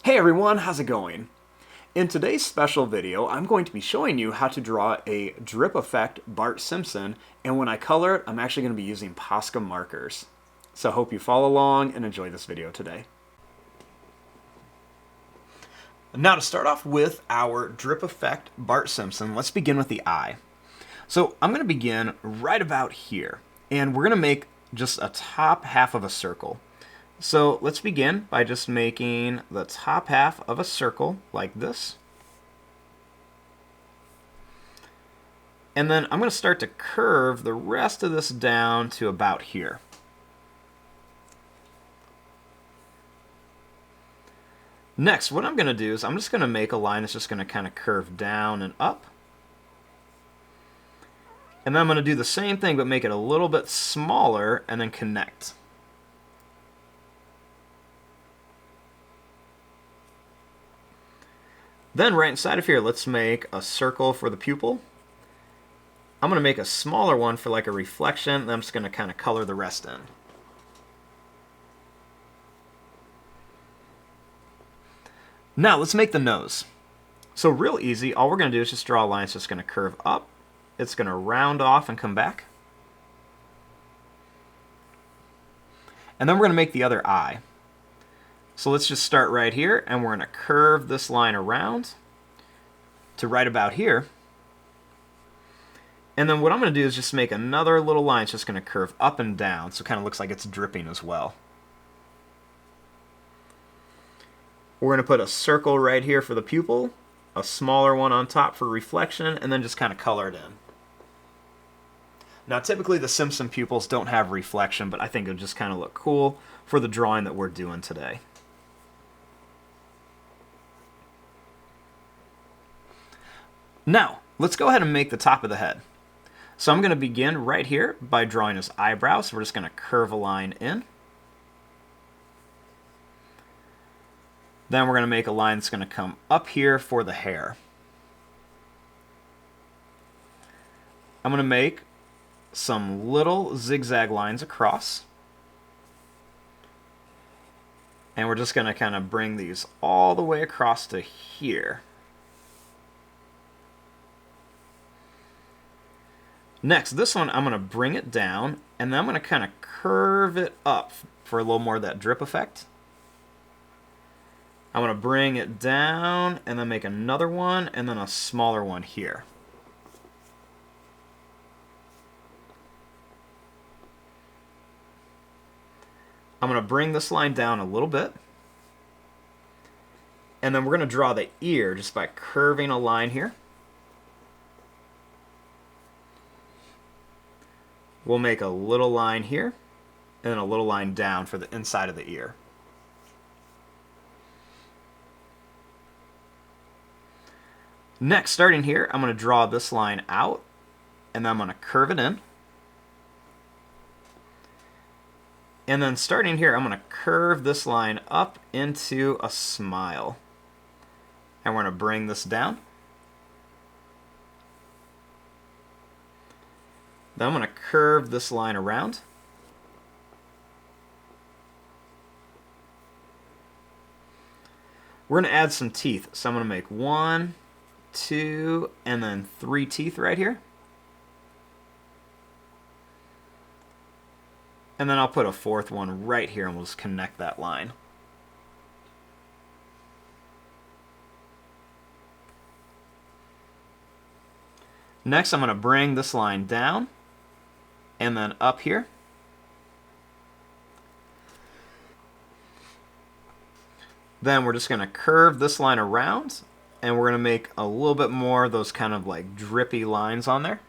Hey everyone, how's it going? In today's special video, I'm going to be showing you how to draw a Drip Effect Bart Simpson, and when I color it, I'm actually going to be using Posca Markers. So I hope you follow along and enjoy this video today. Now to start off with our Drip Effect Bart Simpson, let's begin with the eye. So I'm going to begin right about here, and we're going to make just a top half of a circle. So let's begin by just making the top half of a circle like this. And then I'm going to start to curve the rest of this down to about here. Next, what I'm going to do is I'm just going to make a line that's just going to kind of curve down and up. And then I'm going to do the same thing but make it a little bit smaller and then connect. Then right inside of here, let's make a circle for the pupil. I'm going to make a smaller one for like a reflection, and I'm just going to kind of color the rest in. Now let's make the nose. So real easy, all we're going to do is just draw a line that's just going to curve up. It's going to round off and come back. And then we're going to make the other eye. So let's just start right here, and we're going to curve this line around to right about here. And then what I'm going to do is just make another little line. It's just going to curve up and down, so it kind of looks like it's dripping as well. We're going to put a circle right here for the pupil, a smaller one on top for reflection, and then just kind of color it in. Now typically the Simpson pupils don't have reflection, but I think it'll just kind of look cool for the drawing that we're doing today. Now, let's go ahead and make the top of the head. So I'm going to begin right here by drawing his eyebrows. So we're just going to curve a line in. Then we're going to make a line that's going to come up here for the hair. I'm going to make some little zigzag lines across. And we're just going to kind of bring these all the way across to here. Next, this one, I'm going to bring it down, and then I'm going to kind of curve it up for a little more of that drip effect. I'm going to bring it down, and then make another one, and then a smaller one here. I'm going to bring this line down a little bit, and then we're going to draw the ear just by curving a line here. We'll make a little line here, and then a little line down for the inside of the ear. Next, starting here, I'm going to draw this line out, and then I'm going to curve it in. And then starting here, I'm going to curve this line up into a smile. And we're going to bring this down. Then I'm going to curve this line around. We're going to add some teeth. So I'm going to make 1, 2, and then 3 teeth right here. And then I'll put a 4th one right here, and we'll just connect that line. Next, I'm going to bring this line down, and then up here. Then we're just going to curve this line around, and we're going to make a little bit more of those kind of like drippy lines on there.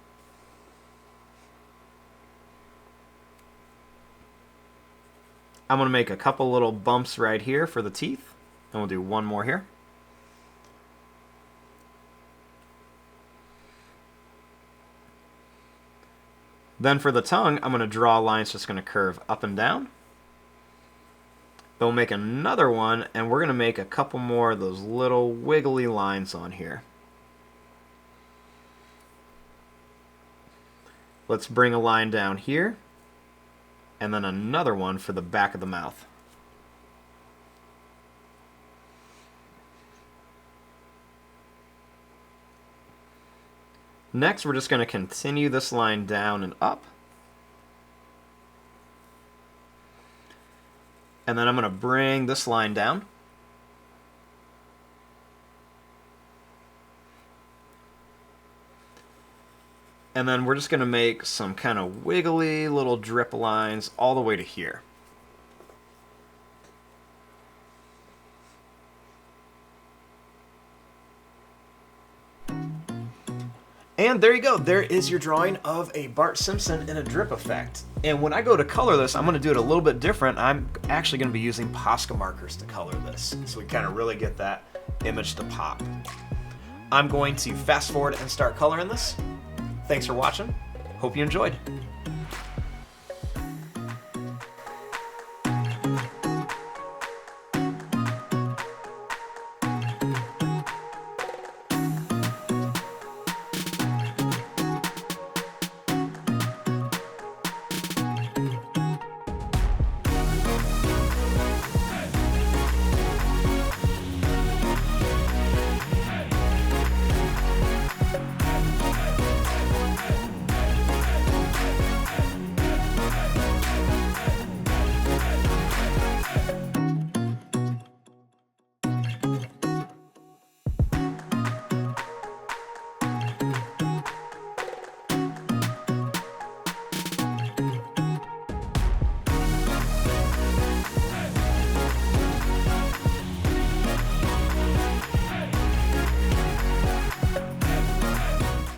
I'm going to make a couple little bumps right here for the teeth, and we'll do one more here. Then for the tongue, I'm going to draw a line that's just going to curve up and down. Then we'll make another one, and we're going to make a couple more of those little wiggly lines on here. Let's bring a line down here, and then another one for the back of the mouth. Next, we're just going to continue this line down and up. And then I'm going to bring this line down. And then we're just going to make some kind of wiggly little drip lines all the way to here. And there you go. There is your drawing of a Bart Simpson in a drip effect. And when I go to color this, I'm going to do it a little bit different. I'm actually going to be using Posca Markers to color this, so we kind of really get that image to pop. I'm going to fast forward and start coloring this. Thanks for watching. Hope you enjoyed.